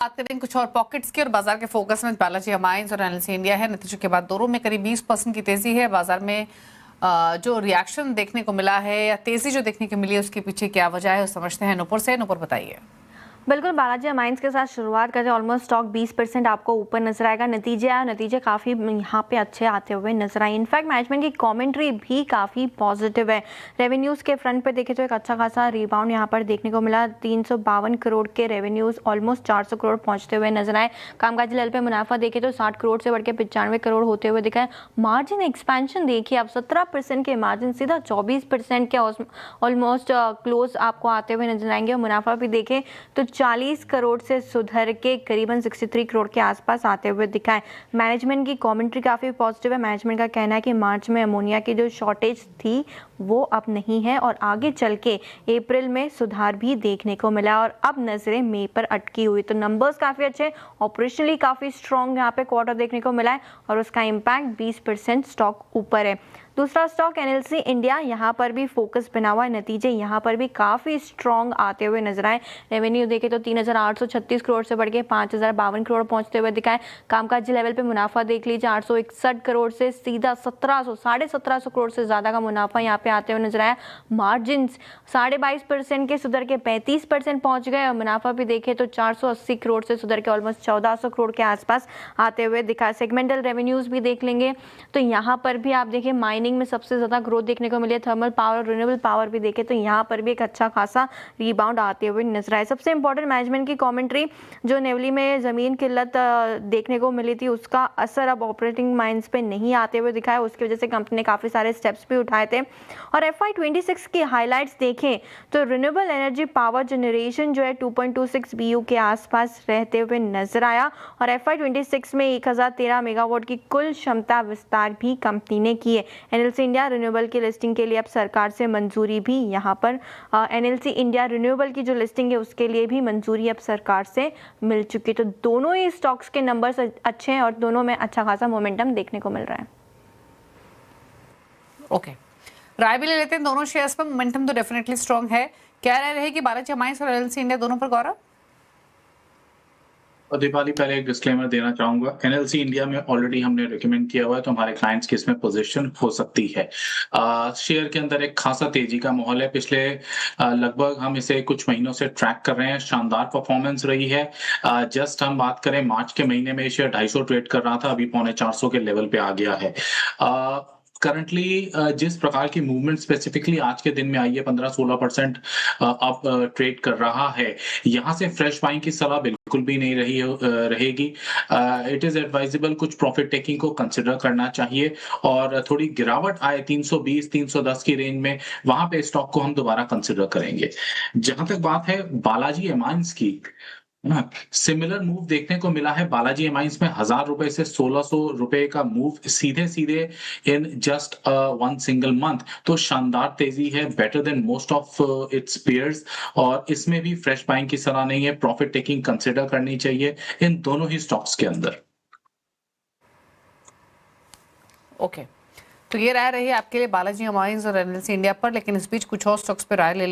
बात करें कुछ और पॉकेट्स की और बाजार के फोकस में बालाजी अमाइंस और एनएलसी इंडिया है। नतीजों के बाद दोनों में करीब 20% की तेजी है। बाजार में जो रिएक्शन देखने को मिला है या तेजी जो देखने को मिली है उसके पीछे क्या वजह है, समझते हैं नुपुर से। नुपुर बताइए। बिल्कुल, बालाजी अमाइंस के साथ शुरुआत करते हैं। ऑलमोस्ट स्टॉक 20% आपको ऊपर नजर आएगा। नतीजे काफ़ी यहाँ पे अच्छे आते हुए नजर आए। इनफैक्ट मैनेजमेंट की कमेंट्री भी काफ़ी पॉजिटिव है। रेवेन्यूज़ के फ्रंट पे देखें तो एक अच्छा खासा रिबाउंड यहाँ पर देखने को मिला। 352 करोड़ के रेवेन्यूज़ ऑलमोस्ट 400 करोड़ पहुँचते हुए नजर आए। कामकाजी लेवल पे मुनाफा देखें तो 60 करोड़ से बढ़ के 95 करोड़ होते हुए दिखा है। मार्जिन एक्सपेंशन देखिए, अब 17% के मार्जिन सीधा 24% के ऑलमोस्ट क्लोज आपको आते हुए नजर आएंगे। और मुनाफा भी देखें तो 40 करोड़ से सुधर के करीबन 63 करोड़ के आसपास आते हुए दिखा है। मैनेजमेंट की कमेंट्री काफ़ी पॉजिटिव है। मैनेजमेंट का कहना है कि मार्च में अमोनिया की जो शॉर्टेज थी वो अब नहीं है और आगे चल के अप्रैल में सुधार भी देखने को मिला और अब नजरें मई पर अटकी हुई। तो नंबर्स काफ़ी अच्छे, ऑपरेशनली काफ़ी स्ट्रॉन्ग यहाँ पे क्वार्टर देखने को मिला है और उसका इम्पैक्ट 20% स्टॉक ऊपर है। दूसरा स्टॉक एनएलसी इंडिया, यहाँ पर भी फोकस बना हुआ है। नतीजे यहाँ पर भी काफ़ी स्ट्रॉन्ग आते हुए नजर आए। रेवेन्यू देखे तो 3,836 करोड़ से बढ़ के 5,052 करोड़ पहुंचते हुए दिखाए। कामकाजी लेवल पे मुनाफा देख लीजिए, 861 करोड़ से सीधा 1700 करोड़ से ज़्यादा का मुनाफा यहाँ पे आते हुए नजर आया। मार्जिन 22.5% के सुधर के 35% पहुंच गए और मुनाफा भी देखे तो 480 करोड़ से सुधर के ऑलमोस्ट 1400 करोड़ के आसपास आते हुए दिखा। सेगमेंटल रेवेन्यूज भी देख लेंगे तो यहाँ पर भी आप देखें माइनिंग में सबसे ज्यादा ग्रोथ देखने को मिली है। थर्मल पावर और रिन्यूएबल पावर भी देखे तो यहाँ पर भी एक अच्छा खासा रिबाउंड आते हुए नजर आए। सबसे इंपॉर्टेंट मैनेजमेंट की कमेंट्री, जो नेवली में जमीन किल्लत देखने को मिली थी उसका असर अब ऑपरेटिंग माइंस पे नहीं आते हुए दिखा है। उसकी वजह से कंपनी ने काफी सारे स्टेप्स भी उठाए थे। और FY26 की हाईलाइट्स देखें तो रिन्यूएबल एनर्जी पावर जनरेशन जो है 2.26 BU के आसपास रहते हुए नजर आया और FY26 में 1013 मेगावाट की कुल क्षमता विस्तार भी कंपनी ने की है। एनएलसी इंडिया रिन्यूएबल की लिस्टिंग के लिए अब सरकार से मंजूरी भी यहाँ पर एनएलसी इंडिया रिन्यूएबल की जो लिस्टिंग है उसके लिए भी मंजूरी अब सरकार से मिल चुकी। तो दोनों ही स्टॉक्स के नंबर्स अच्छे हैं और दोनों में अच्छा खासा मोमेंटम देखने को मिल रहा है। ओके, राय भी ले लेते हैं दोनों शेयर्स पर। मोमेंटम तो डेफिनेटली स्ट्रांग है। क्या राय रहेगी बालाजी अमाइंस और एनएलसी इंडिया दोनों पर, गौरव? और दीपाली, पहले एक डिस्क्लेमर देना चाहूंगा। एनएलसी इंडिया में ऑलरेडी हमने रिकमेंड किया हुआ है तो हमारे क्लाइंट्स की इसमें पोजीशन हो सकती है। शेयर के अंदर एक खासा तेजी का माहौल है। पिछले लगभग हम इसे कुछ महीनों से ट्रैक कर रहे हैं। शानदार परफॉर्मेंस रही है। जस्ट हम बात करें मार्च के महीने में शेयर 250 ट्रेड कर रहा था, अभी 450 के लेवल पे आ गया है। करंटली जिस प्रकार की मूवमेंट स्पेसिफिकली आज के दिन में आई है, 15-16% अप ट्रेड कर रहा है। यहाँ से फ्रेश बाइंग की सलाह बिल्कुल भी नहीं रहेगी। इट इज एडवाइजेबल कुछ प्रॉफिट टेकिंग को कंसिडर करना चाहिए और थोड़ी गिरावट आए 320-310 की रेंज में, वहां पे स्टॉक को हम दोबारा कंसिडर करेंगे। जहां तक बात है बालाजी एमाइंस की, सिमिलर मूव देखने को मिला है। बालाजी एमाइंस में 1000 रुपए से 1600 रुपए का मूव सीधे सीधे in just one single month. तो शानदार तेजी है, better than most of its pairs. और इसमें भी फ्रेश बाइंग की सलाह नहीं है, प्रॉफिट टेकिंग कंसिडर करनी चाहिए इन दोनों ही स्टॉक्स के अंदर। ओके, तो ये राय रही आपके लिए बालाजी अमाइंस और एनएलसी इंडिया पर। लेकिन इस बीच कुछ और स्टॉक्स पर राय ले